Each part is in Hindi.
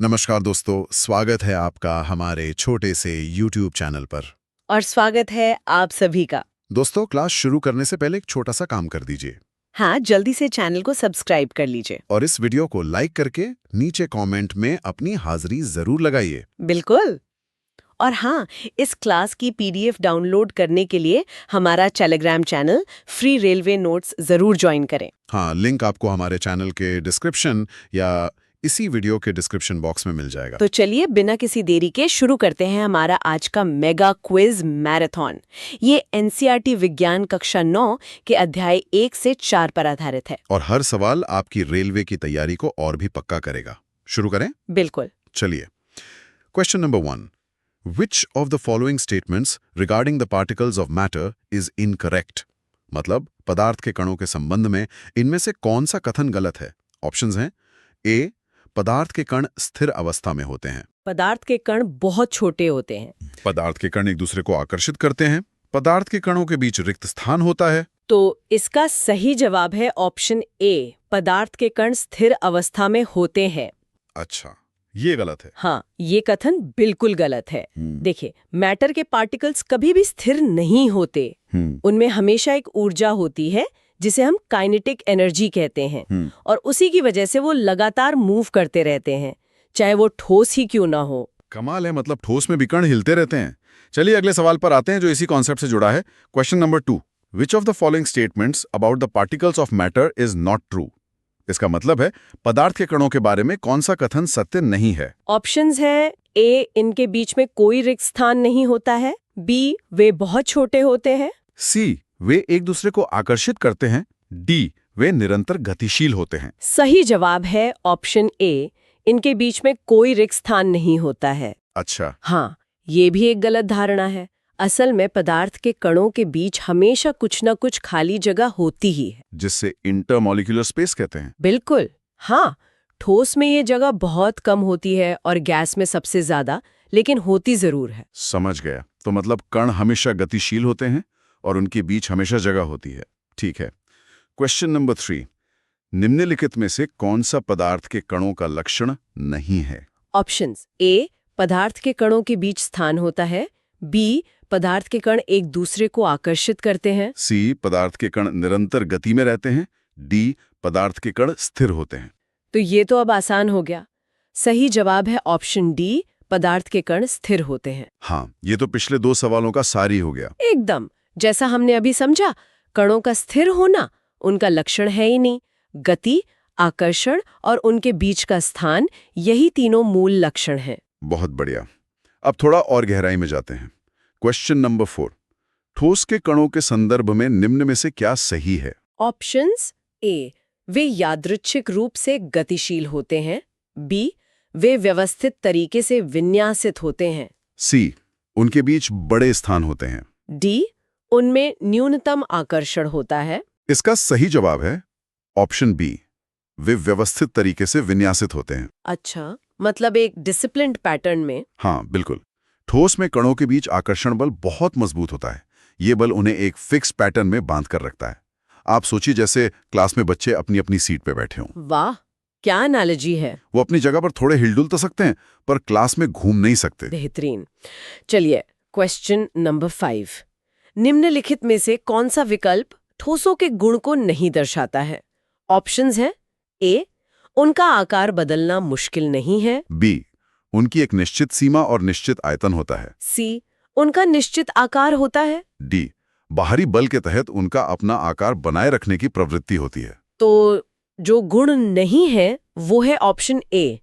नमस्कार दोस्तों, स्वागत है आपका हमारे छोटे से YouTube चैनल पर। और स्वागत है आप सभी का। दोस्तों, क्लास शुरू करने से पहले एक छोटा सा काम कर दीजिए हाँ, जल्दी से चैनल को सब्सक्राइब कर लीजिए। और इस वीडियो को लाइक करके नीचे कमेंट में अपनी हाजिरी जरूर लगाइए। बिल्कुल। और हाँ, इस क्लास की PDF डाउनलोड करने के लिए हमारा Telegram channel free railway notes जरूर ज्वाइन करें। हाँ, लिंक आपको हमारे चैनल के डिस्क्रिप्शन या इसी वीडियो के डिस्क्रिप्शन बॉक्स में मिल जाएगा। तो चलिए बिना किसी देरी के शुरू करते हैं हमारा आज का मेगा क्विज मैराथन। ये NCERT विज्ञान कक्षा 9 के अध्याय 1 से 4 पर आधारित है। और हर सवाल आपकी रेलवे की तैयारी को और भी पक्का करेगा। शुरू करें? बिल्कुल। चलिए, question number 1। Which of the following statements regarding the particles of matter is incorrect? मतलब पदार्थ के कणों के संबंध में इनमें से कौन सा कथन गलत है? ऑप्शंस हैं। ए, पदार्थ के कण स्थिर अवस्था में होते हैं। पदार्थ के कण बहुत छोटे होते हैं। पदार्थ के कण एक दूसरे को आकर्षित करते हैं। पदार्थ के कणों के बीच रिक्त स्थान होता है। तो इसका सही जवाब है ऑप्शन ए, पदार्थ के कण स्थिर अवस्था में होते हैं। अच्छा, ये गलत है। हाँ, ये कथन बिल्कुल गलत है। देखिए, मैटर के पार्टिकल्स कभी भी स्थिर नहीं होते। उनमें हमेशा एक ऊर्जा होती है जिसे हम काइनेटिक एनर्जी कहते हैं, और उसी की वजह से वो लगातार मूव करते रहते हैं, चाहे वो ठोस ही क्यों ना हो। कमाल है, मतलब ठोस में भी कण हिलते रहते हैं। चलिए अगले सवाल पर आते हैं जो इसी कॉन्सेप्ट से जुड़ा है। Question number 2। Which of the following statements about the particles of matter is not true? इसका मतलब है पदार्थ के कणों के बारे में कौन सा कथन सत्य नहीं है? ऑप्शंस हैं। ए, इनके बीच में कोई रिक्त स्थान नहीं होता है। बी, वे बहुत छोटे होते हैं। सी, वे एक दूसरे को आकर्षित करते हैं। डी, वे निरंतर गतिशील होते हैं। सही जवाब है ऑप्शन ए, इनके बीच में कोई रिक्त स्थान नहीं होता है। अच्छा। हाँ, ये भी एक गलत धारणा है। असल में पदार्थ के कणों के बीच हमेशा कुछ न कुछ खाली जगह होती ही है, जिससे इंटरमॉलिक्यूलर स्पेस कहते हैं। बिल्कुल। हाँ, ठोस में ये जगह बहुत कम होती है और गैस में सबसे ज्यादा, लेकिन होती जरूर है। समझ गया। तो मतलब कण हमेशा गतिशील होते हैं और उनके बीच हमेशा जगह होती है। ठीक है। Question number 3। निम्नलिखित में से कौन सा पदार्थ के कणों का लक्षण नहीं है? ऑप्शंस। ए, पदार्थ के कणों के बीच स्थान होता है। बी, पदार्थ के कण एक दूसरे को आकर्षित करते हैं। सी, पदार्थ के कण निरंतर गति में रहते हैं। डी, पदार्थ के कण स्थिर होते हैं। तो ये तो अब आसान हो गया। सही जवाब है ऑप्शन डी, पदार्थ के कण स्थिर होते हैं। हाँ, ये तो पिछले 2 सवालों का सार ही हो गया। एकदम, जैसा हमने अभी समझा, कणों का स्थिर होना उनका लक्षण है ही नहीं। गति, आकर्षण और उनके बीच का स्थान, यही तीनों मूल लक्षण हैं। बहुत बढ़िया। अब थोड़ा और गहराई में जाते हैं। Question number 4। ठोस के कणों के संदर्भ में निम्न में से क्या सही है? ऑप्शंस। ए, वे यादृच्छिक रूप से गतिशील होते हैं। बी, वे व्यवस्थित तरीके से विन्यासित होते हैं। सी, उनके बीच बड़े स्थान होते हैं। डी, उनमें न्यूनतम आकर्षण होता है। इसका सही जवाब है ऑप्शन बी, वे व्यवस्थित तरीके से विन्यासित होते हैं। अच्छा, मतलब एक डिसिप्लिन्ड पैटर्न में। हाँ, बिल्कुल। ठोस में कणों के बीच आकर्षण बल बहुत मजबूत होता है। ये बल उन्हें एक फिक्स पैटर्न में बांध कर रखता है। आप सोचिए जैसे क्लास में बच्चे अपनी अपनी सीट पे बैठे हों। वाह, क्या एनालॉजी है। वो अपनी जगह पर थोड़े हिलडुल तो सकते हैं, पर क्लास में घूम नहीं सकते। बेहतरीन। चलिए, क्वेश्चन नंबर 5। निम्नलिखित में से कौन सा विकल्प ठोसों के गुण को नहीं दर्शाता है? ऑप्शंस हैं। ए, उनका आकार बदलना मुश्किल नहीं है। बी, उनकी एक निश्चित सीमा और निश्चित आयतन होता है। सी, उनका निश्चित आकार होता है। डी, बाहरी बल के तहत उनका अपना आकार बनाए रखने की प्रवृत्ति होती है। तो जो गुण नहीं है वो है ऑप्शन ए,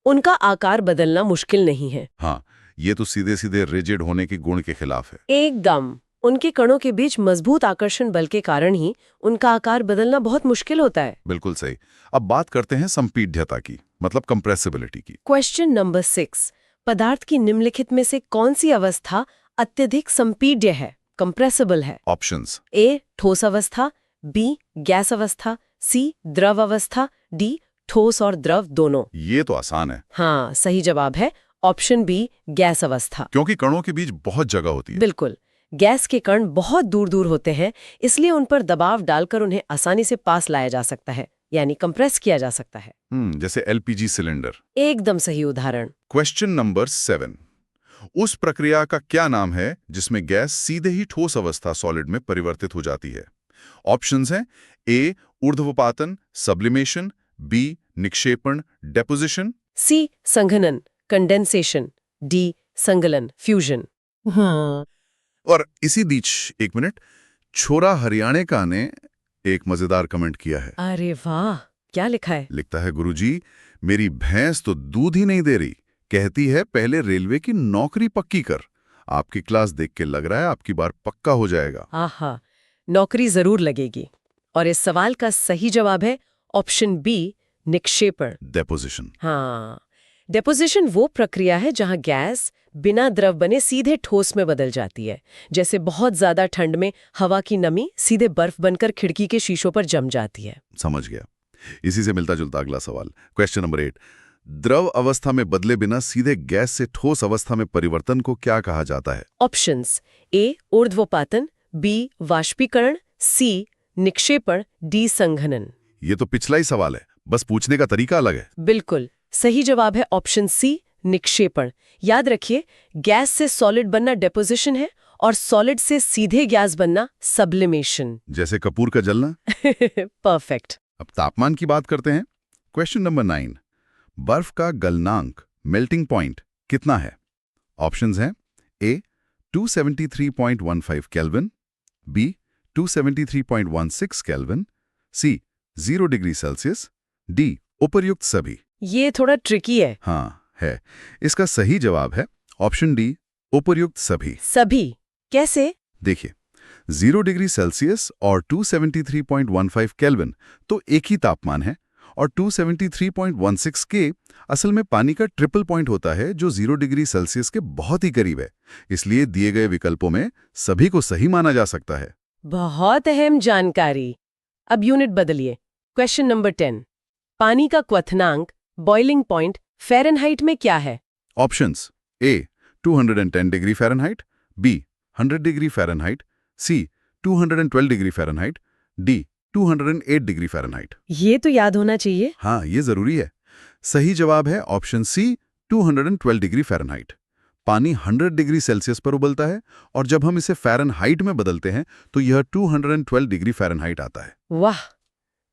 उनका आकार बदलना मुश्किल नहीं है। हाँ, ये तो सीधे सीधे रिजिड होने के गुण के खिलाफ है। एकदम, उनके कणों के बीच मजबूत आकर्षण बल के कारण ही उनका आकार बदलना बहुत मुश्किल होता है। बिल्कुल सही। अब बात करते हैं संपीड्यता की, मतलब कंप्रेसिबिलिटी की। Question number 6। पदार्थ की निम्नलिखित में से कौन सी अवस्था अत्यधिक संपीड्य है, कंप्रेसिबल है? ऑप्शंस। ए, ठोस अवस्था। बी, गैस अवस्था। सी, द्रव अवस्था। डी, ठोस और द्रव दोनों। ये तो आसान है। हाँ, सही जवाब है ऑप्शन बी, गैस अवस्था। क्योंकि कणों के बीच बहुत जगह होती है। बिल्कुल, गैस के कण बहुत दूर दूर होते हैं, इसलिए उन पर दबाव डालकर उन्हें आसानी से पास लाया जा सकता है। यानी कंप्रेस किया जा सकता है। जैसे एलपीजी सिलेंडर। एकदम सही उदाहरण। Question number 7। उस प्रक्रिया का क्या नाम है जिसमें गैस सीधे ही ठोस अवस्था सॉलिड में परिवर्तित हो जाती है? ऑप्शंस हैं ए ऊर्ध्वपातन सब्लिमेशन, बी निक्षेपण डेपोजिशन, सी संघनन कंडेंसेशन, डी संगलन फ्यूजन। हाँ। और इसी बीच एक मिनट, छोरा हरियाणे का ने एक मजेदार कमेंट किया है। अरे वाह, क्या लिखा है? लिखता है, गुरुजी मेरी भैंस तो दूध ही नहीं दे रही, कहती है पहले रेलवे की नौकरी पक्की कर। आपकी क्लास देख के लग रहा है आपकी बार पक्का हो जाएगा। आहा, नौकरी जरूर लगेगी। और इस सवाल का सही जवाब है ऑप्शन बी निक्षेपण। डेपोजिशन। हाँ, डेपोजिशन वो प्रक्रिया है जहां गैस बिना द्रव बने सीधे ठोस में बदल जाती है। जैसे बहुत ज्यादा ठंड में हवा की नमी सीधे बर्फ बनकर खिड़की के शीशों पर जम जाती है। समझ गया। इसी से मिलता जुलता अगला सवाल, क्वेश्चन नंबर 8। द्रव अवस्था में बदले बिना सीधे गैस से ठोस अवस्था में परिवर्तन को क्या कहा जाता है? ऑप्शंस ए ऊर्ध्वपातन, बी वाष्पीकरण, सी निक्षेपण, डी संघनन। ये तो पिछला ही सवाल है, बस पूछने का तरीका अलग है। बिल्कुल सही जवाब है ऑप्शन सी निक्षेपण। याद रखिए, गैस से सॉलिड बनना डेपोजिशन है और सॉलिड से सीधे गैस बनना सब्लिमेशन। जैसे कपूर का जलना। परफेक्ट। अब तापमान की बात करते हैं। Question number 9। बर्फ का गलनांक मेल्टिंग पॉइंट कितना है? ऑप्शंस हैं ए 273.15 केल्विन, बी 273.16 केल्विन, सी 0 डिग्री सेल्सियस, डी उपर्युक्त सभी। ये थोड़ा ट्रिकी है। हाँ है। इसका सही जवाब है ऑप्शन डी उपर्युक्त सभी। सभी कैसे? देखिए, 0 डिग्री सेल्सियस और 273.15 केल्विन तो एक ही तापमान है, और 273.16 के असल में पानी का ट्रिपल पॉइंट होता है जो 0 डिग्री सेल्सियस के बहुत ही करीब है। इसलिए दिए गए विकल्पों में सभी को सही माना जा सकता है। बहुत अहम जानकारी। अब यूनिट बदलिए। Question number 10। पानी का क्वथनांक बॉइलिंग पॉइंट फ़ारेनहाइट में क्या है? Options A 210 degree Fahrenheit, B 100 degree Fahrenheit, C 212 degree Fahrenheit, D 208 degree Fahrenheit. ये तो याद होना चाहिए। हाँ, ये जरूरी है। सही जवाब है ऑप्शन सी 212 डिग्री फ़ारेनहाइट। पानी 100 डिग्री सेल्सियस पर उबलता है, और जब हम इसे फ़ारेनहाइट में बदलते हैं तो यह 212 डिग्री फ़ारेनहाइट आता है। वाह,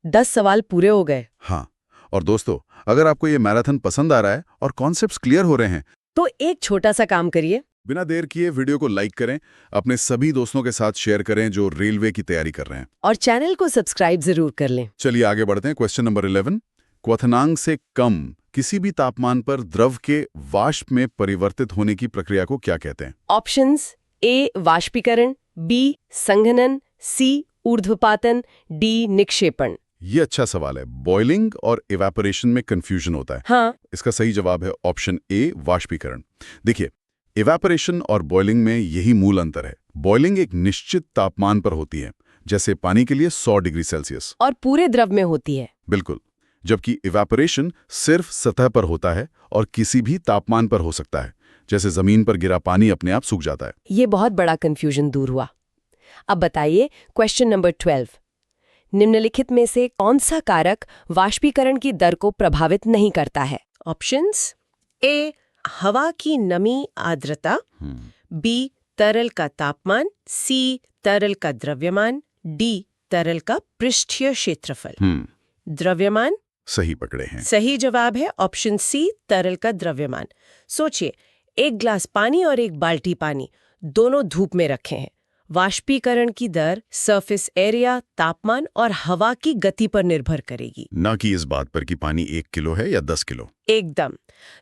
10 सवाल पूरे हो गए। हाँ, और दोस्तों, अगर आपको ये मैराथन पसंद आ रहा है और कॉन्सेप्ट्स क्लियर हो रहे हैं तो एक छोटा सा काम करिए। बिना देर किए वीडियो को लाइक करें, अपने सभी दोस्तों के साथ शेयर करें जो रेलवे की तैयारी कर रहे हैं, और चैनल को सब्सक्राइब जरूर कर लें। चलिए आगे बढ़ते हैं। Question number 11। क्वथनांक से कम किसी भी तापमान पर द्रव के वाष्प में परिवर्तित होने की प्रक्रिया को क्या कहते हैं? ऑप्शंस ए वाष्पीकरण, बी संघनन, सी ऊर्ध्वपातन, डी निक्षेपण। ये अच्छा सवाल है। बॉइलिंग और इवेपोरेशन में कंफ्यूजन होता है। हाँ, इसका सही जवाब है ऑप्शन ए वाष्पीकरण। देखिए, इवेपोरेशन और बॉइलिंग में यही मूल अंतर है। बॉइलिंग एक निश्चित तापमान पर होती है, जैसे पानी के लिए 100 डिग्री सेल्सियस, और पूरे द्रव में होती है। बिल्कुल, जबकि इवेपोरेशन सिर्फ सतह पर होता है और किसी भी तापमान पर हो सकता है, जैसे जमीन पर गिरा पानी अपने आप सूख जाता है। ये बहुत बड़ा कंफ्यूजन दूर हुआ। अब बताइए क्वेश्चन नंबर 12। निम्नलिखित में से कौन सा कारक वाष्पीकरण की दर को प्रभावित नहीं करता है? ऑप्शंस ए हवा की नमी आर्द्रता, बी तरल का तापमान, सी तरल का द्रव्यमान, डी तरल का पृष्ठीय क्षेत्रफल। द्रव्यमान सही पकड़े हैं। सही जवाब है ऑप्शन सी तरल का द्रव्यमान। सोचिए, एक ग्लास पानी और एक बाल्टी पानी दोनों धूप में रखे हैं। वाष्पीकरण की दर सरफेस एरिया, तापमान और हवा की गति पर निर्भर करेगी, ना कि इस बात पर कि पानी 1 किलो है या 10 किलो। एकदम।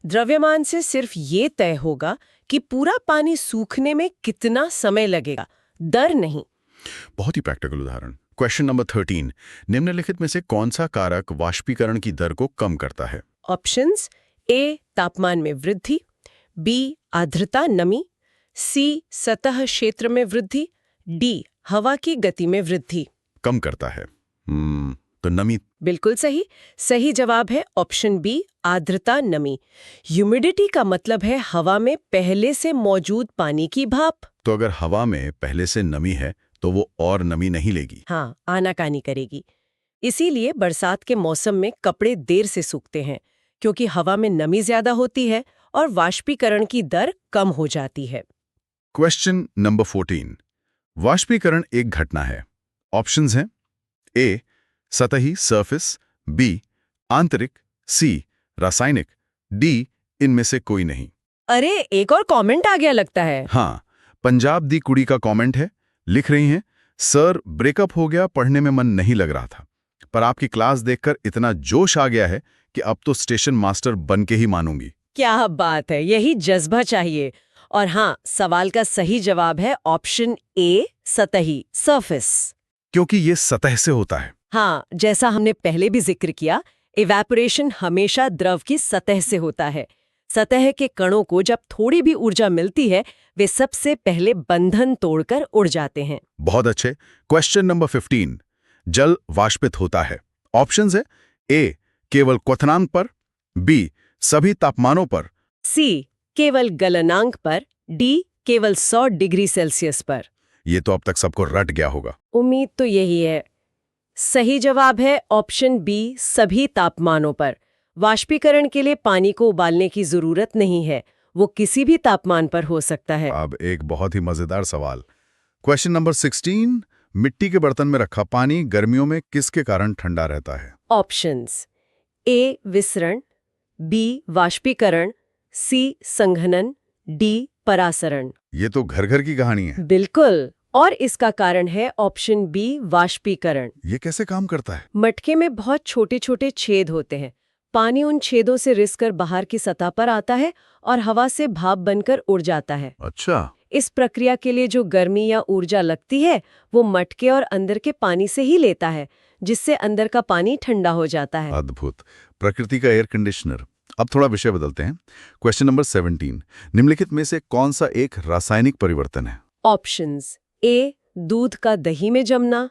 द्रव्यमान से सिर्फ ये तय होगा कि पूरा पानी सूखने में कितना समय लगेगा, दर नहीं। बहुत ही प्रैक्टिकल उदाहरण। Question number 13। निम्नलिखित में से कौन सा कारक वाष्पीकरण की दर को कम करता है? ऑप्शंस ए तापमान में वृद्धि, बी आर्द्रता नमी, सी सतह क्षेत्र में वृद्धि, डी हवा की गति में वृद्धि। कम करता है। तो नमी। बिल्कुल सही। सही जवाब है ऑप्शन बी आर्द्रता नमी। ह्यूमिडिटी का मतलब है हवा में पहले से मौजूद पानी की भाप। तो अगर हवा में पहले से नमी है तो वो और नमी नहीं लेगी। हाँ, आनाकानी करेगी। इसीलिए बरसात के मौसम में कपड़े देर से सूखते हैं, क्योंकि हवा में नमी ज्यादा होती है और वाष्पीकरण की दर कम हो जाती है। Question number 14। वाष्पीकरण एक घटना है। ऑप्शंस हैं ए सतही सरफेस, बी आंतरिक, सी रासायनिक, डी इनमें से कोई नहीं। अरे, एक और कमेंट आ गया लगता है। हाँ, पंजाब दी कुड़ी का कमेंट है। लिख रही हैं, सर ब्रेकअप हो गया, पढ़ने में मन नहीं लग रहा था, पर आपकी क्लास देखकर इतना जोश आ गया है कि अब तो स्टेशन मास्टर बन के ही मानूंगी। क्या बात है, यही जज्बा चाहिए। और हाँ, सवाल का सही जवाब है ऑप्शन ए सतही सरफेस। क्योंकि ये सतह से होता है। हाँ, जैसा हमने पहले भी जिक्र किया, इवैपोरेशन हमेशा द्रव की सतह से होता है। सतह के कणों को जब थोड़ी भी ऊर्जा मिलती है, वे सबसे पहले बंधन तोड़कर उड़ जाते हैं। बहुत अच्छे। Question number 15। जल वाष्पित होता है। ऑप्शंस है ए केवल क्वथनांक पर, बी सभी तापमानों पर, सी केवल गलनांक पर, डी केवल 100 डिग्री सेल्सियस पर। ये तो अब तक सबको रट गया होगा। उम्मीद तो यही है। सही जवाब है ऑप्शन बी सभी तापमानों पर। वाष्पीकरण के लिए पानी को उबालने की जरूरत नहीं है, वो किसी भी तापमान पर हो सकता है। अब एक बहुत ही मजेदार सवाल। Question number 16। मिट्टी के बर्तन में रखा पानी गर्मियों में किसके कारण ठंडा रहता है? ऑप्शंस ए विसरण, बी वाष्पीकरण, सी संघनन, डी परासरण। ये तो घर घर की कहानी है। बिल्कुल, और इसका कारण है ऑप्शन बी वाष्पीकरण। ये कैसे काम करता है? मटके में बहुत छोटे छोटे छेद होते हैं। पानी उन छेदों से रिसकर बाहर की सतह पर आता है और हवा से भाप बनकर उड़ जाता है। अच्छा। इस प्रक्रिया के लिए जो गर्मी या ऊर्जा लगती है, वो मटके और अंदर के पानी से ही लेता है, जिससे अंदर का पानी ठंडा हो जाता है। अद्भुत। प्रकृति का एयर कंडीशनर। अब थोड़ा विषय बदलते हैं। Question number 17। निम्नलिखित में से कौन सा एक रासायनिक परिवर्तन है? ऑप्शंस ए दूध का दही में जमना,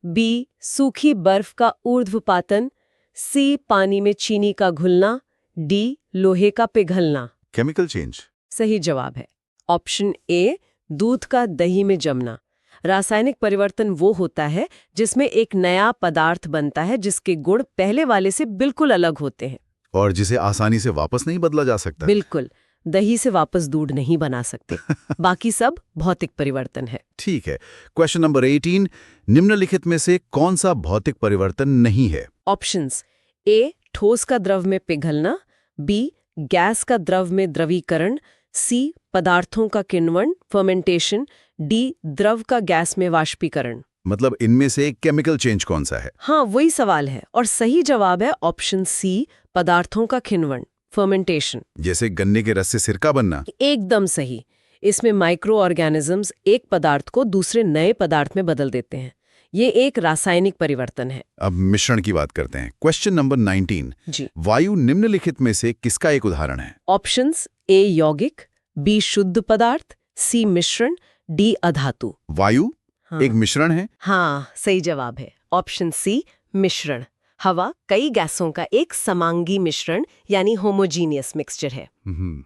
बी सूखी बर्फ का ऊर्ध्वपातन, सी पानी में चीनी का घुलना, डी लोहे का पिघलना। Chemical change. सही जवाब है ऑप्शन ए दूध का दही में जमना। रासायनिक परिवर्तन वो होता है जिसमें एक नया पदार्थ बनता है जिसके गुण पहले वाले से बिल्कुल अलग होते हैं। और जिसे आसानी से वापस नहीं बदला जा सकता। बिल्कुल, दही से वापस दूध नहीं बना सकते। बाकी सब भौतिक परिवर्तन है। ठीक है। Question number 18। निम्नलिखित में से कौन सा भौतिक परिवर्तन नहीं है? ऑप्शंस ए ठोस का द्रव में पिघलना, बी गैस का द्रव में द्रवीकरण, सी पदार्थों का किण्वन फर्मेंटेशन, डी द्रव का गैस में वाष्पीकरण। मतलब इनमें से केमिकल चेंज कौन सा है? हाँ, वही सवाल है और सही जवाब है ऑप्शन सी पदार्थों का किण्वन फर्मेंटेशन। जैसे गन्ने के रस से सिरका बनना। एकदम सही। इसमें माइक्रो ऑर्गेनिजम्स एक पदार्थ को दूसरे नए पदार्थ में बदल देते हैं। ये एक रासायनिक परिवर्तन है। अब मिश्रण की बात करते हैं। Question number 19। जी। वायु निम्नलिखित में से किसका एक उदाहरण है? ऑप्शंस ए यौगिक, बी शुद्ध पदार्थ, सी मिश्रण, डी अधातु। वायु हाँ। एक मिश्रण है। हाँ, सही जवाब है ऑप्शन सी मिश्रण। हवा कई गैसों का एक समांगी मिश्रण यानी होमोजीनियस मिक्सचर है।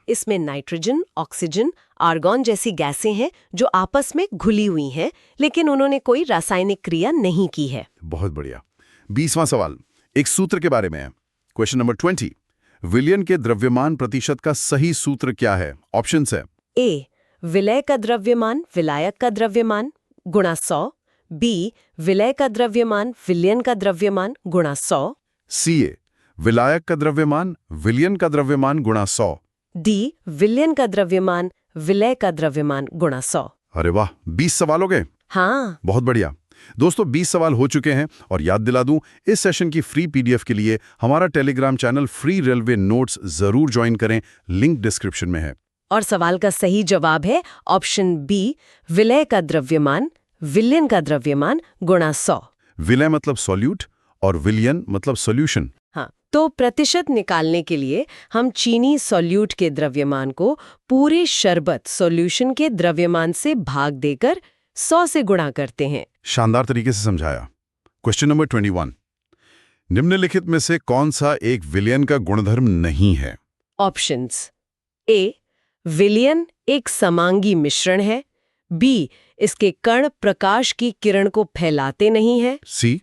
इसमें नाइट्रोजन, ऑक्सीजन, आर्गॉन जैसी गैसें हैं जो आपस में घुली हुई हैं, लेकिन उन्होंने कोई रासायनिक क्रिया नहीं की है। बहुत बढ़िया। 20वां सवाल एक सूत्र के बारे में है। Question number 20। विलयन के द्रव्यमान प्रतिशत का सही सूत्र क्या है? ऑप्शंस है ए विलय का द्रव्यमान विलायक का द्रव्यमान गुणा 100, बी विलय का द्रव्यमान विलयन का द्रव्यमान गुणा 100, सी ए विलायक का द्रव्यमान विलयन का द्रव्यमान गुणा 100, डी विलयन का द्रव्यमान विलय का द्रव्यमान गुणा 100। अरे वाह, 20 सवाल हो गए। हाँ, बहुत बढ़िया। दोस्तों 20 सवाल हो चुके हैं और याद दिला दूं, इस सेशन की फ्री पीडीएफ के लिए हमारा Telegram channel free railway notes जरूर ज्वाइन करें, लिंक डिस्क्रिप्शन में है। और सवाल का सही जवाब है ऑप्शन बी विलय का द्रव्यमान विलयन का द्रव्यमान गुणा 100। विलय मतलब सॉल्यूट और विलयन मतलब सॉल्यूशन। हाँ, तो प्रतिशत निकालने के लिए हम चीनी सॉल्यूट के द्रव्यमान को पूरे शरबत सॉल्यूशन के द्रव्यमान से भाग देकर 100 से गुणा करते हैं। शानदार तरीके से समझाया। Question number 21। निम्नलिखित में से कौन सा एक विलयन का गुणधर्म नहीं है? ऑप्शंस ए विलयन एक समांगी मिश्रण है, बी इसके कण प्रकाश की किरण को फैलाते नहीं है, सी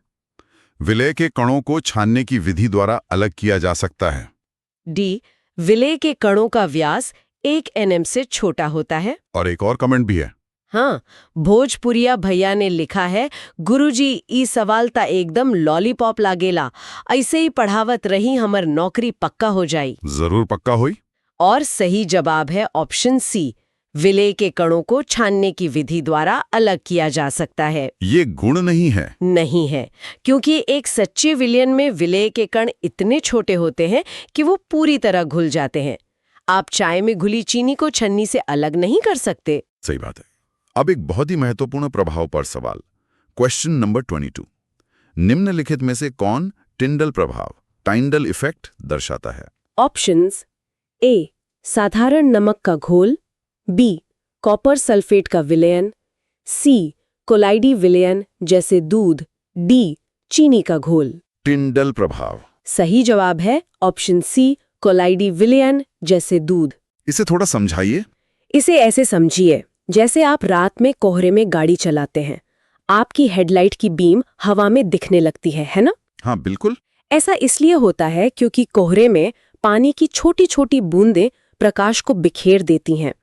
विलय के कणों को छानने की विधि द्वारा अलग किया जा सकता है। डी, विलय के कणों का व्यास 1 nm से छोटा होता है। और एक और कमेंट भी है। हाँ, भोजपुरिया भैया ने लिखा है, गुरुजी ई सवाल ता एकदम लॉलीपॉप लागेला, ऐसे ही पढ़ावत रही हमर नौकरी पक्का हो जाई। जरूर पक्का हुई। और सही जवाब है ऑप्शन सी, विलय के कणों को छानने की विधि द्वारा अलग किया जा सकता है। ये गुण नहीं है। नहीं है, क्योंकि एक सच्चे विलयन में विलय के कण इतने छोटे होते हैं कि वो पूरी तरह घुल जाते हैं। आप चाय में घुली चीनी को छन्नी से अलग नहीं कर सकते। सही बात है। अब एक बहुत ही महत्वपूर्ण प्रभाव पर सवाल, क्वेश्चन नंबर 22। निम्नलिखित में से कौन टिंडल प्रभाव, टाइंडल इफेक्ट दर्शाता है? ऑप्शंस: ए, साधारण नमक का घोल, बी, कॉपर सल्फेट का विलयन, सी, कोलाइडी विलयन जैसे दूध, डी, चीनी का घोल। टिंडल प्रभाव। सही जवाब है ऑप्शन सी, कोलाइडी विलयन जैसे दूध। इसे थोड़ा समझाइए। इसे ऐसे समझिए, जैसे आप रात में कोहरे में गाड़ी चलाते हैं, आपकी हेडलाइट की बीम हवा में दिखने लगती है ना? हाँ बिल्कुल। ऐसा इसलिए होता है क्योंकि कोहरे में पानी की छोटी छोटी बूंदें प्रकाश को बिखेर देती हैं।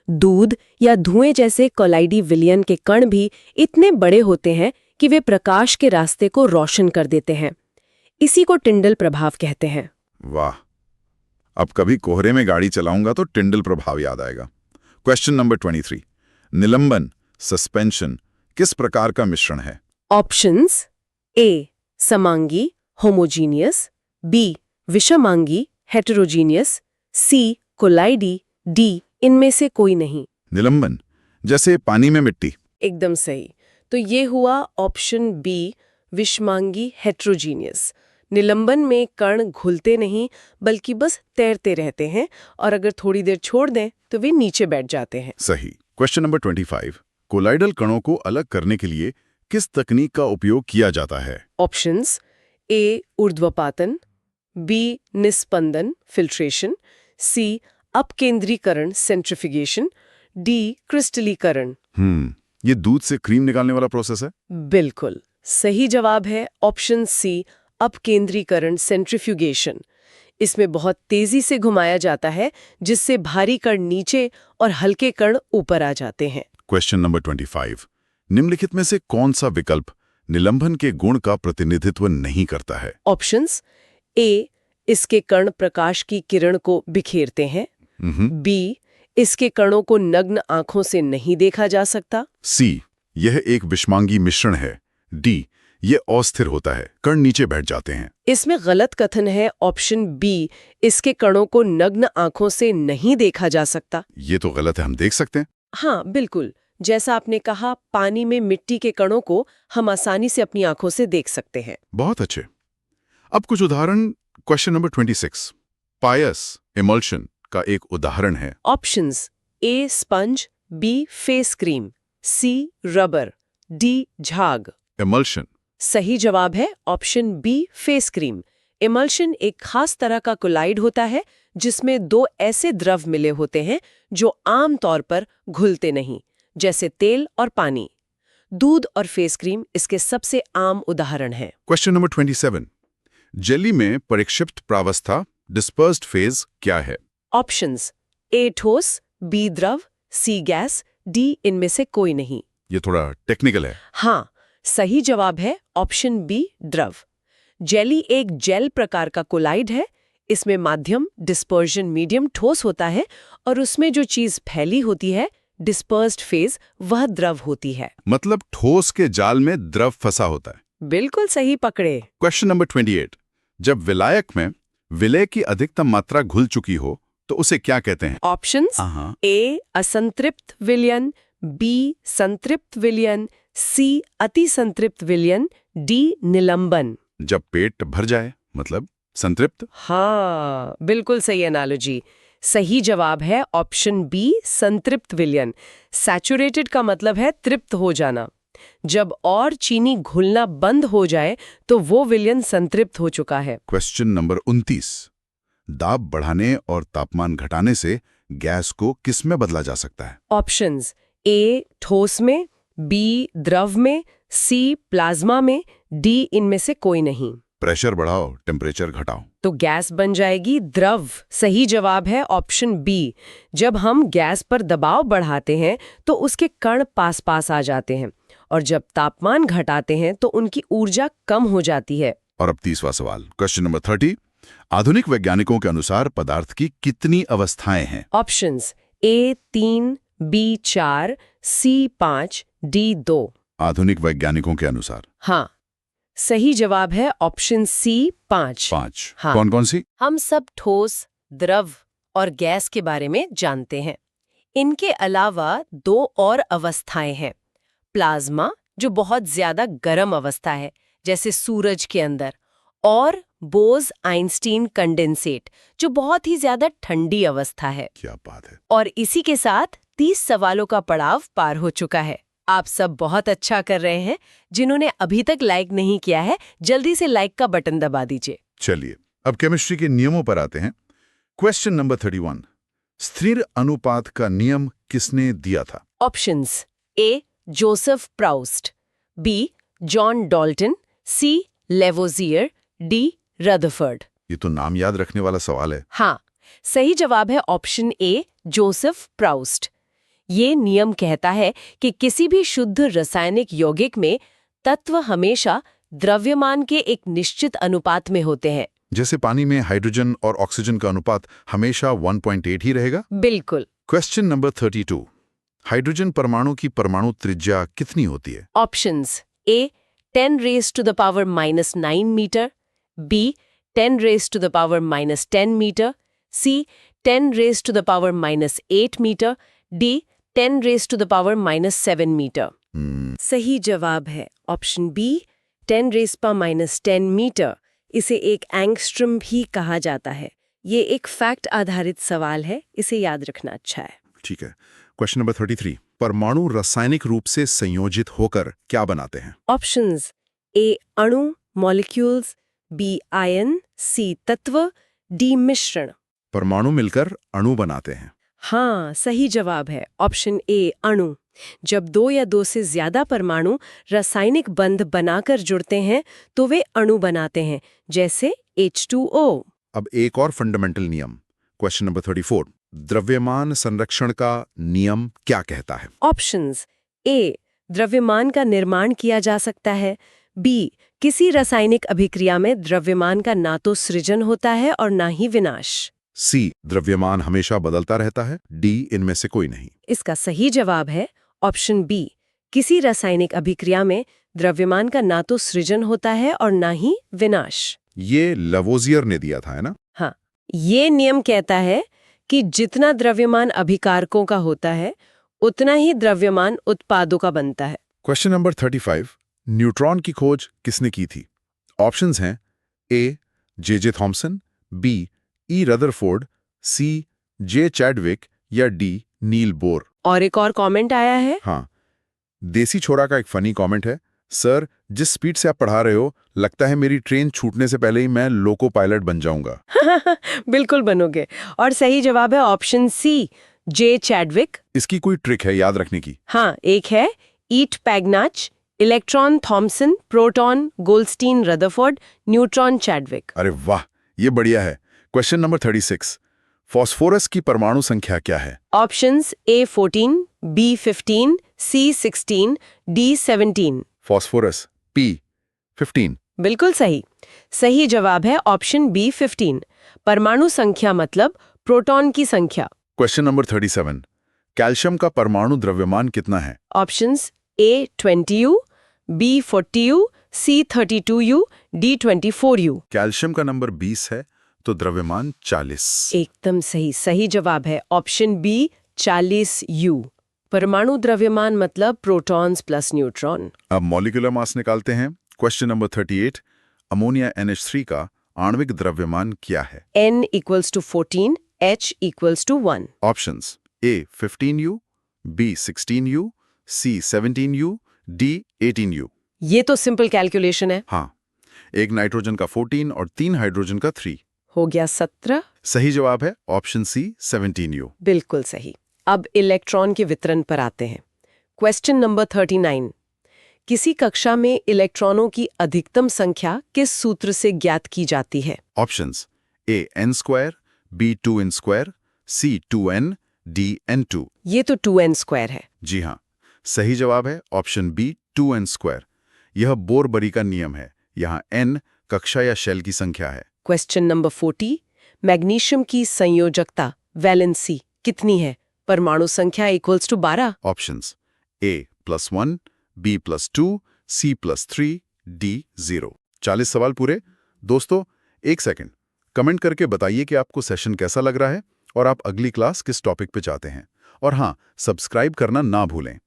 दूध या धुएं जैसे कोलाइडी विलयन के कण भी इतने बड़े होते हैं कि वे प्रकाश के रास्ते को रोशन कर देते हैं। इसी को टिंडल प्रभाव कहते हैं। वाह, अब कभी कोहरे में गाड़ी चलाऊंगा तो टिंडल प्रभाव याद आएगा। Question number 23। निलंबन, सस्पेंशन किस प्रकार का मिश्रण है? ऑप्शंस: ए, समांगी होमोजीनियस, बी, विषमांगी हेटेरोजीनियस, सी, कोलाइडी, डी, इनमें से कोई नहीं। निलंबन, जैसे पानी में मिट्टी। एकदम सही। तो ये हुआ ऑप्शन बी, विषमांगी हेटेरोजीनियस। निलंबन में कण घुलते नहीं बल्कि बस तैरते रहते हैं, और अगर थोड़ी देर छोड़ दें तो वे नीचे बैठ जाते हैं। सही। Question number 25। कोलाइडल कणों को अलग करने के लिए किस तकनीक का उपयोग किया जाता है? ऑप्शंस: ए, ऊर्ध्वपातन, बी, निस्पंदन फिल्ट्रेशन, सी, अपकेंद्रीकरण सेंट्रिफिकेशन, डी, क्रिस्टलीकरण। ये दूध से क्रीम निकालने वाला प्रोसेस है? बिल्कुल सही जवाब है ऑप्शन सी, अपकेंद्रीकरण सेंट्रिफ्यूगेशन। इसमें बहुत तेजी से घुमाया जाता है, जिससे भारी कण नीचे और हल्के कण ऊपर आ जाते हैं। Question number 25। निम्नलिखित में से कौन सा विकल्प निलंबन के गुण का प्रतिनिधित्व नहीं करता है? ऑप्शंस: ए, इसके कण प्रकाश की किरण को बिखेरते हैं, बी, इसके कणों को नग्न आंखों से नहीं देखा जा सकता, सी, यह एक विषमांगी मिश्रण है, डी, ये अस्थिर होता है, कण नीचे बैठ जाते हैं। इसमें गलत कथन है ऑप्शन बी, इसके कणों को नग्न आंखों से नहीं देखा जा सकता। ये तो गलत है, हम देख सकते हैं। हाँ बिल्कुल, जैसा आपने कहा, पानी में मिट्टी के कणों को हम आसानी से अपनी आंखों से देख सकते हैं। बहुत अच्छे। अब कुछ उदाहरण। Question number 26। पायस इमल्शन का एक उदाहरण है। Options: A, sponge, B, face cream, C, rubber, D, झाग। इमल्शन। सही जवाब है option B, face cream. Emulsion एक खास तरह का कोलाइड होता है जिसमें दो ऐसे द्रव मिले होते हैं जो आम तौर पर घुलते नहीं, जैसे तेल और पानी। दूध और फेस क्रीम इसके सबसे आम उदाहरण हैं। Question number 27। जेली में परिक्षिप्त प्रावस्था डिस्पर्स्ड फेज क्या है? ऑप्शंस: ए, ठोस, बी, द्रव, सी, गैस, डी, इनमें से कोई नहीं। ये थोड़ा टेक्निकल है। हाँ, सही जवाब है ऑप्शन बी, द्रव। जेली एक जेल प्रकार का कोलाइड है। इसमें माध्यम डिस्पर्जन मीडियम ठोस होता है और उसमें जो चीज फैली होती है डिस्पर्स्ड फेज वह द्रव होती है। मतलब ठोस के जाल में द्रव फंसा होता है। बिल्कुल सही पकड़े। Question number 28। जब विलायक में विलय की अधिकतम मात्रा घुल चुकी हो तो उसे क्या कहते हैं? ऑप्शंस: ए, असंतृप्त विलयन, बी, संतृप्त विलयन, सी, अति संतृप्त विलयन, डी, निलंबन। जब पेट भर जाए मतलब संतृप्त। हाँ बिल्कुल सही एनालॉजी। सही जवाब है ऑप्शन बी, संतृप्त विलयन। सैचुरेटेड का मतलब है तृप्त हो जाना। जब और चीनी घुलना बंद हो जाए तो वो विलयन संतृप्त हो चुका है। Question number 29। दाब बढ़ाने और तापमान घटाने से गैस को किस में बदला जा सकता है? ऑप्शंस: ए, ठोस में, बी, द्रव में, सी, प्लाज्मा में, डी इनमें से कोई नहीं। प्रेशर बढ़ाओ, टेम्परेचर घटाओ। तो गैस बन जाएगी द्रव। सही जवाब है ऑप्शन बी। जब हम गैस पर दबाव बढ़ाते हैं तो उसके कण पास पास आ जाते हैं, और जब तापमान घटाते हैं तो उनकी ऊर्जा कम हो जाती है। और अब तीसरा सवाल, क्वेश्चन नंबर 30। आधुनिक वैज्ञानिकों के अनुसार पदार्थ की कितनी अवस्थाएं हैं? Options A 3, B 4, C 5, D 2। आधुनिक वैज्ञानिकों के अनुसार हाँ, सही जवाब है ऑप्शन सी 5। 5। हाँ। कौन कौन सी? हम सब ठोस, द्रव और गैस के बारे में जानते हैं। इनके अलावा 2 और अवस्थाएं हैं। प्लाज्मा, जो बहुत ज्यादा गर्म अवस्था है, जैसे सूरज के अंदर, और बोज-आइंस्टीन कंडेंसेट, जो बहुत ही ज्यादा ठंडी अवस्था है। क्या बात है। और इसी के साथ 30 सवालों का पड़ाव पार हो चुका है। आप सब बहुत अच्छा कर रहे हैं। जिन्होंने अभी तक लाइक नहीं किया है, जल्दी से लाइक का बटन दबा दीजिए। चलिए अब केमिस्ट्री के नियमों पर आते हैं। Question number 31। स्थिर अनुपात का नियम किसने दिया था? Options A Joseph Proust, B John Dalton, C Lavoisier, D Rutherford. ये तो नाम याद रखने वाला सवाल है। हाँ, सही जवाब है ऑप्शन ए जोसेफ प्राउस्ट। ये नियम कहता है कि किसी भी शुद्ध रासायनिक यौगिक में तत्व हमेशा द्रव्यमान के एक निश्चित अनुपात में होते हैं। जैसे पानी में हाइड्रोजन और ऑक्सीजन का अनुपात हमेशा 1.8 ही रहेगा। बिल्कुल। Question number 32। हाइड्रोजन परमाणु की परमाणु त्रिज्या कितनी होती है? Options A 10 raised to the power -9 metre, B 10 raised to the power -10 metre, C 10 raised to the power -8 metre, D 10 raised to the power -7 metre. सही जवाब है ऑप्शन बी 10 raised पर -10 मीटर। इसे एक एंगस्ट्रम भी कहा जाता है। ये एक फैक्ट आधारित सवाल है, इसे याद रखना अच्छा है। ठीक है। Question number 33। परमाणु रासायनिक रूप से संयोजित होकर क्या बनाते हैं? ऑप्शंस ए अणु मॉलिक्यूल्स, बी आयन, सी तत्व, डी मिश्रण। परमाणु मिलकर अणु बनाते हैं। हाँ, सही जवाब है ऑप्शन ए अणु। जब 2 या 2 से ज्यादा परमाणु रासायनिक बंध बनाकर जुड़ते हैं तो वे अणु बनाते हैं, जैसे H2O। अब एक और फंडामेंटल नियम। Question number 34। द्रव्यमान संरक्षण का नियम क्या कहता है? ऑप्शंस ए द्रव्यमान का निर्माण किया जा सकता है, बी किसी रासायनिक अभिक्रिया में द्रव्यमान का ना तो सृजन होता है और ना ही विनाश, सी द्रव्यमान हमेशा बदलता रहता है, डी इनमें से कोई नहीं। इसका सही जवाब है ऑप्शन बी किसी रासायनिक अभिक्रिया में द्रव्यमान का ना तो सृजन होता है और ना ही विनाश। ये लवोजियर ने दिया था, है ना? हाँ, ये नियम कहता है कि जितना द्रव्यमान अभिकारकों का होता है उतना ही द्रव्यमान उत्पादों का बनता है। Question number 35। न्यूट्रॉन की खोज किसने की थी? ऑप्शंस हैं A J Thomson, B E Rutherford, C J Chadwick या डी नील बोर। और एक और कमेंट आया है। हाँ, देसी छोरा का एक फनी कमेंट है। सर, जिस स्पीड से आप पढ़ा रहे हो, लगता है मेरी ट्रेन छूटने से पहले ही मैं लोको पायलट बन जाऊंगा। बिल्कुल बनोगे। और सही जवाब है ऑप्शन सी जे चैडविक। इसकी कोई ट्रिक है याद रखने की? हाँ, एक है ईट पैगनाच, electron Thomson, proton Goldstein Rutherford, neutron Chadwick. अरे वाह, ये बढ़िया है। Question number 36। फास्फोरस की परमाणु संख्या क्या है? Options A 14, B 15, C 16, D 17। Phosphorus P 15। बिल्कुल सही। सही जवाब है ऑप्शन बी 15। परमाणु संख्या मतलब प्रोटॉन की संख्या। Question number 37। कैल्शियम का परमाणु द्रव्यमान कितना है? Options A 20U, B 40U, C 32U, D 24U। Calcium का नंबर 20 है तो द्रव्यमान 40। एकदम सही। सही जवाब है ऑप्शन बी 40U। परमाणु द्रव्यमान मतलब प्रोटॉन्स प्लस न्यूट्रॉन। अब मॉलिक्यूलर मास निकालते हैं। Question number 38। अमोनिया NH3 का आणविक द्रव्यमान क्या है? N equals to 14, H equals to 1। Options A 15U, B 16U, C 17U, D 18U। ये तो सिंपल कैलकुलेशन है। हाँ, एक नाइट्रोजन का 14 और 3 हाइड्रोजन का 3। हो गया 17। सही जवाब है ऑप्शन C 17U। बिल्कुल सही। अब इलेक्ट्रॉन के वितरण पर आते हैं। Question number 39। किसी कक्षा में इलेक्ट्रॉनों की अधिकतम संख्या किस सूत्र से ज्ञात की जाती है? ऑप्शंस ए n square, b 2n square, c 2n, d n2। ये तो 2n स्क्वायर है। जी हाँ, सही जवाब है ऑप्शन बी 2n स्क्वायर। यह बोर-बरी का नियम है। यहाँ n कक्षा या शेल की संख्या है। क्वेश्चन नंबर 40, मैग्नीशियम की संयोजकता वैलेंसी कितनी है? परमाणु संख्या equals to 12। Options A +1, b +2, c +3, d 0। 40 सवाल पूरे। दोस्तों, एक सेकंड कमेंट करके बताइए कि आपको सेशन कैसा लग रहा है और आप अगली क्लास किस टॉपिक पे चाहते हैं। और हाँ, सब्सक्राइब करना ना भूलें।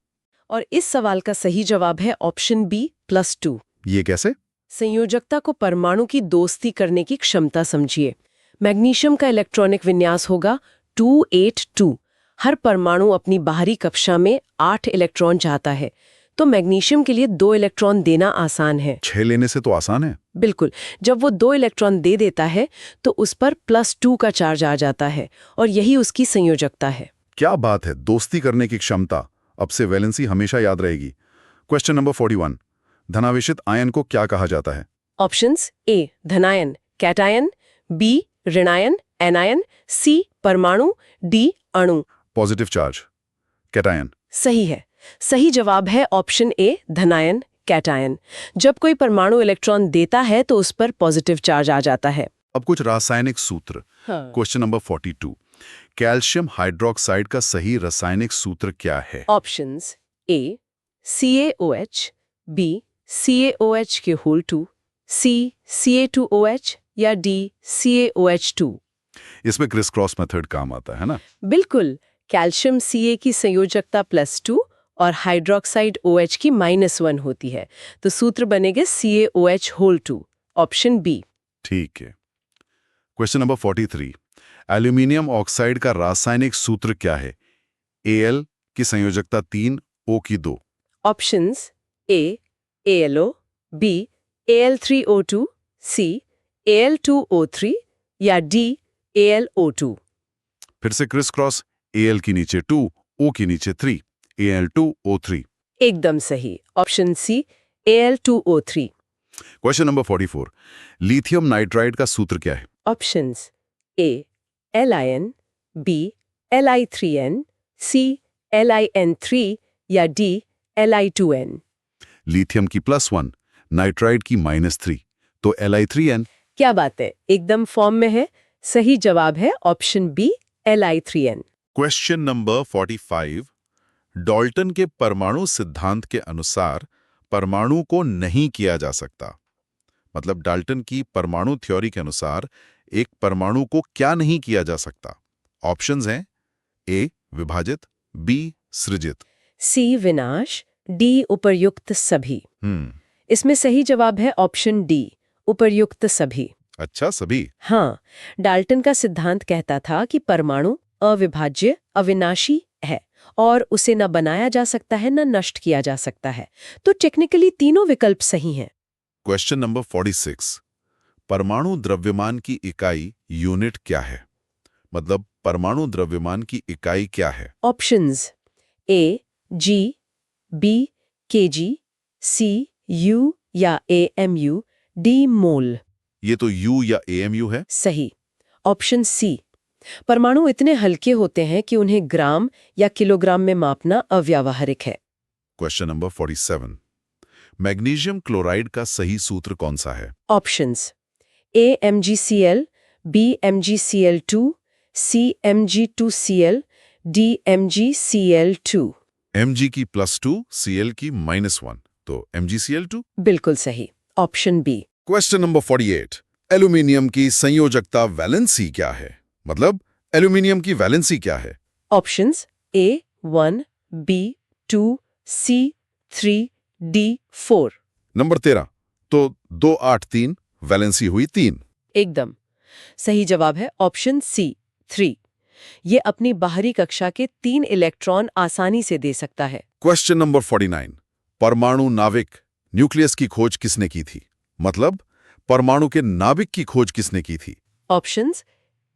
और इस सवाल का सही जवाब है ऑप्शन बी +2। ये कैसे? संयोजकता को परमाणु की दोस्ती करने की क्षमता समझिए। मैग्नीशियम का इलेक्ट्रॉनिक विन्यास होगा 282। हर परमाणु अपनी बाहरी कक्षा में 8 इलेक्ट्रॉन चाहता है, तो मैग्नीशियम के लिए 2 इलेक्ट्रॉन देना आसान है। 6 लेने से तो आसान है। बिल्कुल। जब वो 2 इलेक्ट्रॉन दे देता है तो उस पर +2 का चार्ज आ जाता है और यही उसकी संयोजकता है। क्या बात है, दोस्ती करने की क्षमता। अब से वैलेंसी हमेशा याद रहेगी। क्वेश्चन नंबर 41, धनावेशित आयन को क्या कहा जाता है? ऑप्शंस ए धनायन कैटायन, बी ऋणायन एनायन, सी परमाणु, डी अणु। Positive charge cation. सही है। सही जवाब है ऑप्शन ए धनायन कैटायन। जब कोई परमाणु इलेक्ट्रॉन देता है तो उस पर पॉजिटिव चार्ज आ जाता है। अब कुछ रासायनिक सूत्र। क्वेश्चन नंबर 42, कैल्शियम हाइड्रोक्साइड का सही रासायनिक सूत्र क्या है? Options A CaOH, B CaOH के होल 2, सी Ca2OH या डी CaOH2। इसमें क्रिस क्रॉस मेथड काम आता है ना? बिल्कुल। कैल्शियम Ca की संयोजकता +2 और हाइड्रोक्साइड OH की -1 होती है, तो सूत्र बनेगा CaOH होल 2। Option B. ठीक है। क्वेश्चन नंबर 43, एल्यूमिनियम ऑक्साइड का रासायनिक सूत्र क्या है? Al की संयोजकता 3, O की 2। Options A ALO, B Al3O2, C Al2O3 या डी AlO2। फिर से क्रिस क्रॉस, Al की नीचे 2, O की नीचे 3, Al2O3। एकदम सही। Option C Al2O3। Question number 44, lithium nitride का सूत्र क्या है? Options A LiN, B Li3N, C LiN3 या डी Li2N। लिथियम की +1, नाइट्राइड की -3, तो Li3N। क्या बात है, एकदम फॉर्म में है। सही जवाब है option B Li3N। Question number 45, Dalton के परमाणु सिद्धांत के अनुसार परमाणु को नहीं किया जा सकता। मतलब डाल्टन की परमाणु थ्योरी के अनुसार एक परमाणु को क्या नहीं किया जा सकता? ऑप्शंस हैं ए विभाजित, बी सृजित, सी विनाश, डी उपर्युक्त सभी। इसमें सही जवाब है ऑप्शन डी उपर्युक्त सभी। अच्छा, सभी। हाँ, डाल्टन का सिद्धांत कहता था कि परमाणु अविभाज्य अविनाशी है और उसे न बनाया जा सकता है न नष्ट किया जा सकता है, तो टेक्निकली तीनों विकल्प सही हैं। क्वेश्चन नंबर 46, परमाणु द्रव्यमान की इकाई यूनिट क्या है? मतलब परमाणु द्रव्यमान की इकाई क्या है? Options A G, B kg, C U या AMU, डी मोल। ये तो U या AMU है। सही। Option C. परमाणु इतने हल्के होते हैं कि उन्हें ग्राम या किलोग्राम में मापना अव्यावहारिक है। क्वेश्चन नंबर 47, मैग्नीशियम क्लोराइड का सही सूत्र कौन सा है? Options A MgCl, B MgCl2, C Mg2Cl, D MgCl2। Mg की +2, Cl की -1, तो MgCl2। बिल्कुल सही। Option B. Question number 48, aluminium की संयोजकता वैलेंसी क्या है? मतलब एल्यूमिनियम की वैलेंसी क्या है? Options A1, B2, C3, D4। Number 13, तो 2, 8, 3, वैलेंसी हुई 3। एकदम सही जवाब है ऑप्शन सी 3। ये अपनी बाहरी कक्षा के 3 इलेक्ट्रॉन आसानी से दे सकता है। क्वेश्चन नंबर 49, परमाणु नाविक न्यूक्लियस की खोज किसने की थी? मतलब परमाणु के नाविक की खोज किसने की थी? Options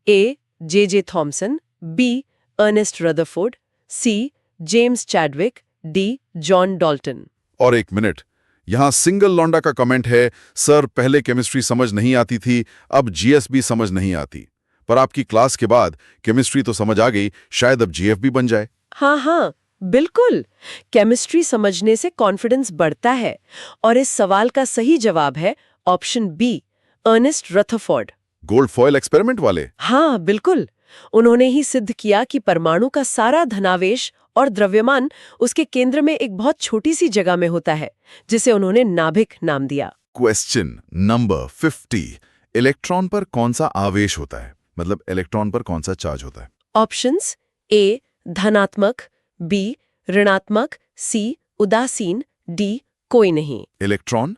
A J.J. Thomson, B Ernest Rutherford, C James Chadwick, D John Dalton. और एक मिनट, यहाँ सिंगल लौंडा का कमेंट है, सर पहले केमिस्ट्री समझ नहीं आती थी, अब जीएस भी समझ नहीं आती, पर आपकी क्लास के बाद केमिस्ट्री तो समझ आ गई, शायद अब जीएफ भी बन जाए। हाँ, बिल्कुल। केमिस्ट्री समझने से कॉन्फिडेंस बढ़ता है और इस सवाल का सही जवाब है option B, Ernest Rutherford. Gold foil experiment वाले? हाँ, बिल्कुल। उन्होंने ही सिद्ध किया कि परमाणु का सारा धनावेश और द्रव्यमान उसके केंद्र में एक बहुत छोटी सी जगह में होता है, जिसे उन्होंने नाभिक नाम दिया। Question number 50। इलेक्ट्रॉन पर कौन सा आवेश होता है, मतलब इलेक्ट्रॉन पर कौन सा चार्ज होता है? ऑप्शंस ए धनात्मक, बी ऋणात्मक, सी उदासीन, डी कोई नहीं। Electron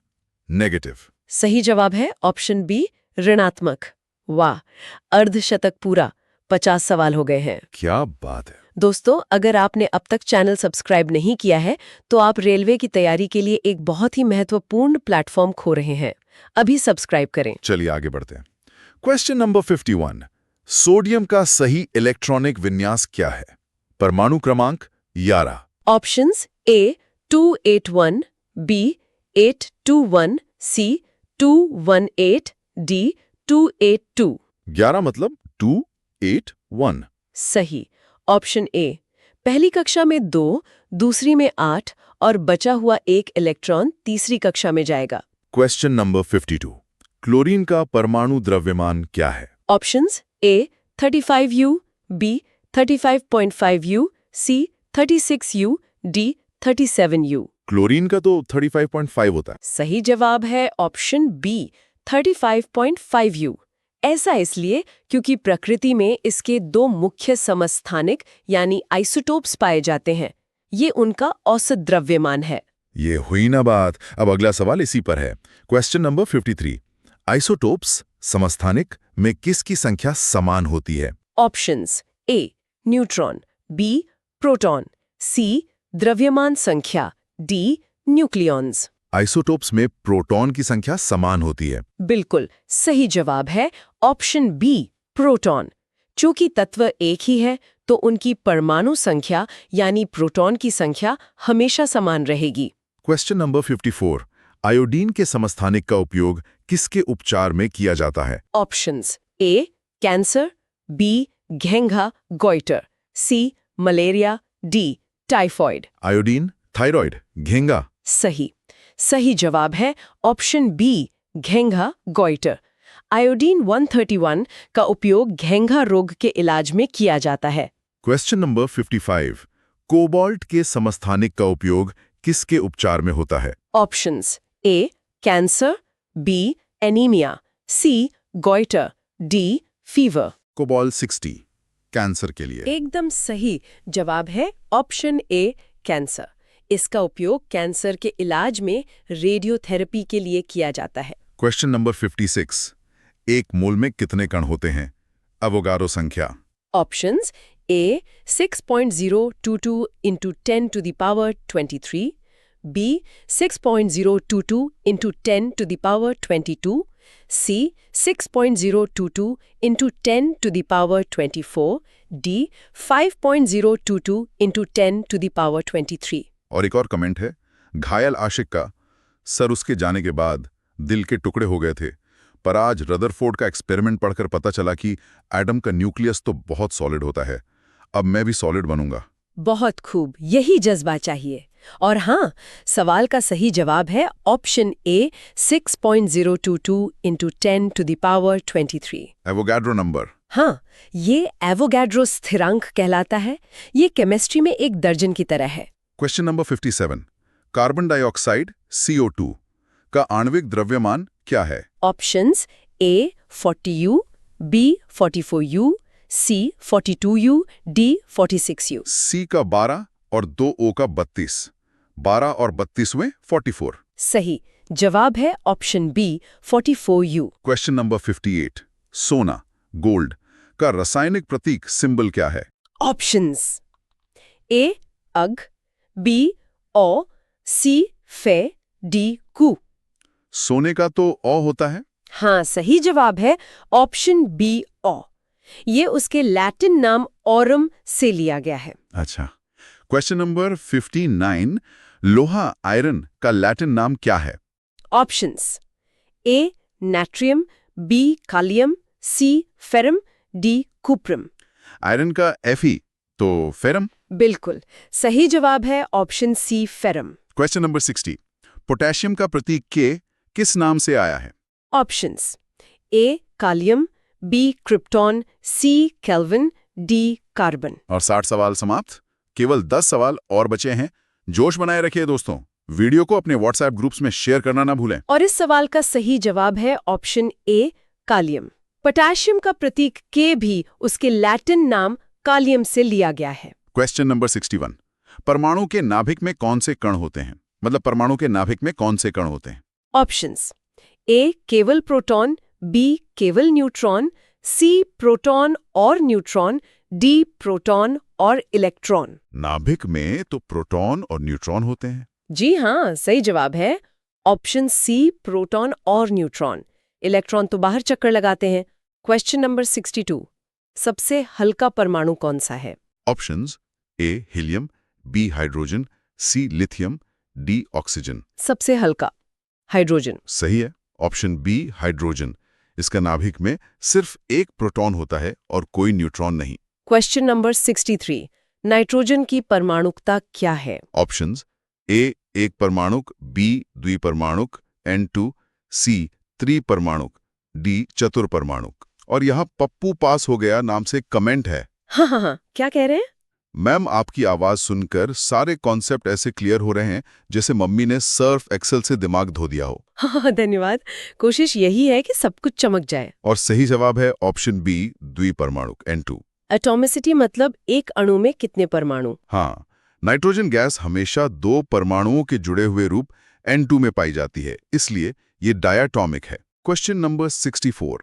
negative. सही जवाब है ऑप्शन बी ऋणात्मक। वाह, अर्धशतक पूरा। 50 सवाल हो गए हैं। क्या बात है। दोस्तों, अगर आपने अब तक चैनल सब्सक्राइब नहीं किया है तो आप रेलवे की तैयारी के लिए एक बहुत ही महत्वपूर्ण प्लेटफॉर्म खो रहे हैं। अभी सब्सक्राइब करें। चलिए आगे बढ़ते हैं। Question number 51। सोडियम का सही इलेक्ट्रॉनिक विन्यास क्या है? परमाणु क्रमांक 11। Options A 281, B 821, C 218, D 282। 11 मतलब 281। सही। ऑप्शन ए, पहली कक्षा में 2, दूसरी में 8 और बचा हुआ एक इलेक्ट्रॉन तीसरी कक्षा में जाएगा। Question number 52। क्लोरीन का परमाणु द्रव्यमान क्या है? Options A 35U, B 35.5U, C 36U, D 37U। Chlorine का तो 35.5 होता है। सही जवाब है ऑप्शन बी 35.5U। ऐसा इसलिए क्योंकि प्रकृति में इसके 2 मुख्य समस्थानिक यानी आइसोटोप्स पाए जाते हैं। ये उनका औसत द्रव्यमान है। ये हुई ना बात। अब अगला सवाल इसी पर है। Question number 53। आइसोटोप्स समस्थानिक में किसकी संख्या समान होती है? Options A neutron, B proton, C द्रव्यमान संख्या, डी न्यूक्लियॉन्स। आइसोटोप्स में प्रोटॉन की संख्या समान होती है। बिल्कुल सही जवाब है ऑप्शन बी प्रोटॉन। चूंकि तत्व एक ही है तो उनकी परमाणु संख्या यानी प्रोटॉन की संख्या हमेशा समान रहेगी। Question number 54। आयोडीन के समस्थानिक का उपयोग किसके उपचार में किया जाता है? ऑप्शंस ए कैंसर, बी घेंघा goitre, C malaria, D typhoid. Iodine, thyroid, घेंगा। सही जवाब है ऑप्शन बी घेंघा गॉइटर। आयोडीन 131 का उपयोग घेंघा रोग के इलाज में किया जाता है। Question number 55। कोबाल्ट के समस्थानिक का उपयोग किसके उपचार में होता है? Options A cancer, B anaemia, C goitre, D fever. Cobalt 60 cancer के लिए। एकदम सही जवाब है ऑप्शन ए कैंसर। इसका उपयोग कैंसर के इलाज में रेडियोथेरेपी के लिए किया जाता है। Question number 56। एक मोल में कितने कण होते हैं? अवोगाड्रो संख्या। Options A 6.022 into 10 to the power 23, B 6.022 into 10 to the power 22, C 6.022 into 10 to the power 24, D 5.022 into 10 to the power 23। और एक और कमेंट है, घायल आशिक का सर उसके जाने के बाद दिल के टुकड़े हो गए थे, पर आज रदरफोर्ड का एक्सपेरिमेंट पढ़कर पता चला कि एटम का न्यूक्लियस तो बहुत सॉलिड होता है। अब मैं भी सॉलिड बनूंगा। बहुत खूब, यही जज्बा चाहिए। और हाँ, सवाल का सही जवाब है option A 6.022 into 10 to the power 23। Avogadro number. हाँ, ये एवोगाड्रो स्थिरांक कहलाता है। ये केमिस्ट्री में एक दर्जन की तरह है। Question number 57। Carbon dioxide CO2 का आणविक द्रव्यमान क्या है? Options A 40U, B 44U, C 42U, D 46U। C का 12 और 2 O का 32। 12 और 32वें 44। सही जवाब है option B 44U। Question number 58। सोना, गोल्ड का रासायनिक प्रतीक सिंबल क्या है? ऑप्शंस ए अग, बी ओ, सी फे, डी कु। सोने का तो ओ होता है। हाँ, सही जवाब है ऑप्शन बी ओ। ये उसके लैटिन नाम ऑरम से लिया गया है। अच्छा। Question number 59। लोहा आयरन का लैटिन नाम क्या है? Options A natrium, B kalium, C ferrum, D cuprum. Iron का Fe, तो फेरम। बिल्कुल सही जवाब है option C ferrum. Question number 60, potassium का प्रतीक K किस नाम से आया है? Options A kalium, B krypton, C kelvin, D carbon. और 60 सवाल समाप्त। केवल 10 सवाल और बचे हैं। जोश बनाए रखिए दोस्तों। वीडियो को अपने व्हाट्सएप ग्रुप्स में शेयर करना ना भूलें। और इस सवाल का सही जवाब है ऑप्शन ए कालियम। पोटेशियम का प्रतीक के भी उसके लैटिन नाम कालियम से लिया गया है। क्वेश्चन नंबर 61, परमाणु के नाभिक में कौन से कण होते हैं? मतलब परमाणु के नाभिक में कौन से कण होते हैं? ऑप्शंस ए केवल प्रोटॉन, बी केवल न्यूट्रॉन, सी प्रोटॉन और न्यूट्रॉन, डी प्रोटॉन और इलेक्ट्रॉन। नाभिक में तो प्रोटॉन और न्यूट्रॉन होते हैं। जी हाँ, सही जवाब है ऑप्शन सी प्रोटॉन और न्यूट्रॉन। इलेक्ट्रॉन तो बाहर चक्कर लगाते हैं। क्वेश्चन नंबर 62, सबसे हल्का परमाणु कौन सा है? Options A helium, B hydrogen, C lithium, D oxygen. सबसे हल्का हाइड्रोजन। सही है, ऑप्शन बी हाइड्रोजन। इसका नाभिक में सिर्फ एक प्रोटॉन होता है और कोई न्यूट्रॉन नहीं। क्वेश्चन नंबर 63, नाइट्रोजन की परमाणुकता क्या है? ऑप्शंस ए एक परमाणुक, बी द्विपरमाणुक, N2, सी त्रिपरमाणुक, डी चतुर्परमाणुक। और यहाँ पप्पू पास हो गया नाम से कमेंट है। हाँ, क्या कह रहे हैं? मैम, आपकी आवाज सुनकर सारे कॉन्सेप्ट ऐसे क्लियर हो रहे हैं जैसे मम्मी ने सर्फ एक्सेल से दिमाग धो दिया हो। हाँ, धन्यवाद। कोशिश यही है कि सब कुछ चमक जाए। और सही जवाब है ऑप्शन बी द्विपरमाणुक, N2। एटॉमिसिटी मतलब एक अणु में कितने परमाणु? हाँ, नाइट्रोजन गैस हमेशा 2 परमाणुओं के जुड़े हुए रूप N2 में पाई जाती है, इसलिए ये डायटॉमिक है। क्वेश्चन नंबर 64,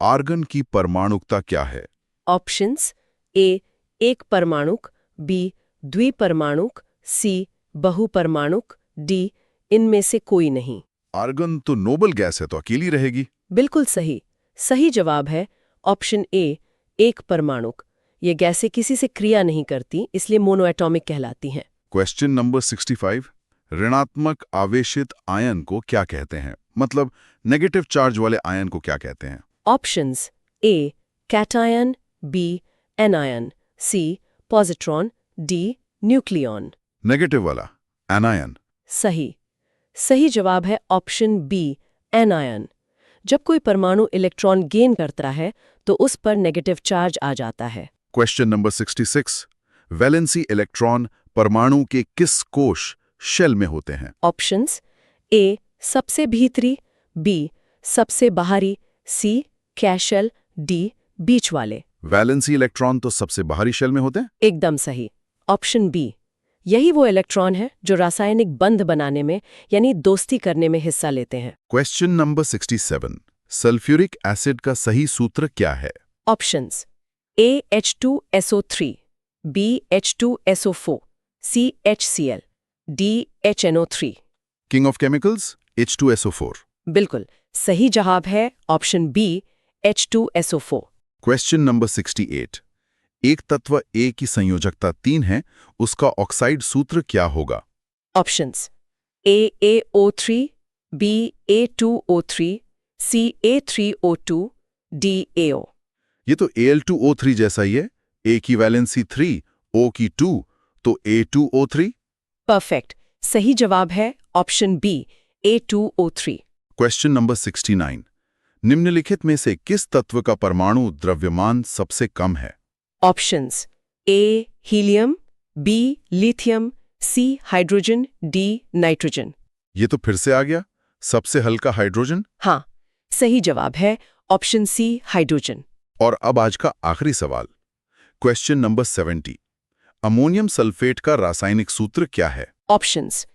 आर्गन की परमाणुकता क्या है? ऑप्शंस ए एक परमाणुक, बी द्विपरमाणुक, सी बहुपरमाणुक, डी इनमें से कोई नहीं। आर्गन तो नोबल गैस है, तो अकेली रहेगी। बिल्कुल सही। सही जवाब है ऑप्शन ए एक परमाणुक। ये गैसें किसी से क्रिया नहीं करती, इसलिए मोनोएटॉमिक कहलाती हैं। क्वेश्चन नंबर 65, ऋणात्मक आवेशित आयन को क्या कहते हैं? मतलब नेगेटिव चार्ज वाले आयन को क्या कहते हैं? Options A cation, B anion, C positron, D nucleon. Negative वाला एनायन। सही जवाब है ऑप्शन बी एनायन। जब कोई परमाणु इलेक्ट्रॉन गेन करता है तो उस पर नेगेटिव चार्ज आ जाता है। क्वेश्चन नंबर 66, वैलेंसी इलेक्ट्रॉन परमाणु के किस कोश शेल में होते हैं? ऑप्शंस ए सबसे भीतरी, बी सबसे बाहरी, सी कैशल, डी बीच वाले। वैलेंसी इलेक्ट्रॉन तो सबसे बाहरी शेल में होते हैं। एकदम सही, ऑप्शन बी। यही वो इलेक्ट्रॉन है जो रासायनिक बंध बनाने में यानी दोस्ती करने में हिस्सा लेते हैं। क्वेश्चन नंबर 67, सल्फ्यूरिक एसिड का सही सूत्र क्या है? Options A H2SO3, B H2SO4, C HCl, D HNO3। King of chemicals H2SO4। बिल्कुल सही जवाब है option B H2SO4। Question number 68, एक तत्व A की संयोजकता 3 है, उसका ऑक्साइड सूत्र क्या होगा? Options A AO3, B A2O3, C A3O2, D AO। ये तो Al2O3 जैसा ही है। A की वैलेंसी 3, O की 2, तो A2O3। परफेक्ट, सही जवाब है option B A2O3। Question number 69, निम्नलिखित में से किस तत्व का परमाणु द्रव्यमान सबसे कम है? Options A helium, B lithium, C hydrogen, D nitrogen. ये तो फिर से आ गया, सबसे हल्का हाइड्रोजन। हाँ, सही जवाब है ऑप्शन सी हाइड्रोजन। और अब आज का आखिरी सवाल, क्वेश्चन नंबर 70, अमोनियम सल्फेट का रासायनिक सूत्र क्या है? Options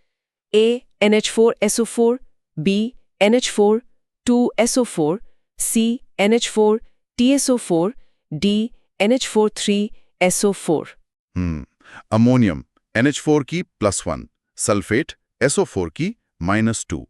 A NH4SO4, B NH4 2SO4, C NH4 TSO4, D NH4 3SO4। Ammonium NH4 की +1, सल्फेट SO4 की -2,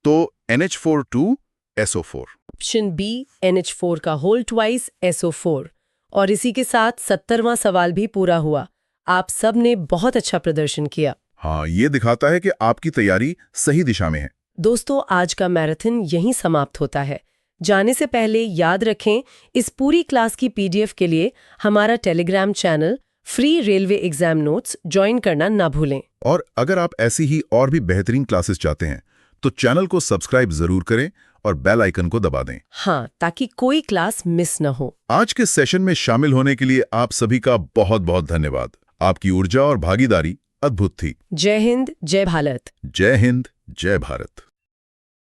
तो NH4 2SO4। Option B NH4 का होल ट्वाइस SO4। और इसी के साथ 70वां सवाल भी पूरा हुआ। आप सब ने बहुत अच्छा प्रदर्शन किया। हाँ, ये दिखाता है कि आपकी तैयारी सही दिशा में है। दोस्तों, आज का मैराथन यहीं समाप्त होता है। जाने से पहले याद रखें, इस पूरी क्लास की पीडीएफ के लिए हमारा Telegram channel free railway exam notes join करना ना भूलें। और अगर आप ऐसी ही और भी बेहतरीन क्लासेस चाहते हैं तो चैनल को सब्सक्राइब जरूर करें और बेल आइकन को दबा दें। हाँ, ताकि कोई क्लास मिस न हो। आज के सेशन में शामिल होने के लिए आप सभी का बहुत बहुत धन्यवाद। आपकी ऊर्जा और भागीदारी अद्भुत थी। जय हिंद, जय भारत। जय हिंद, जय भारत।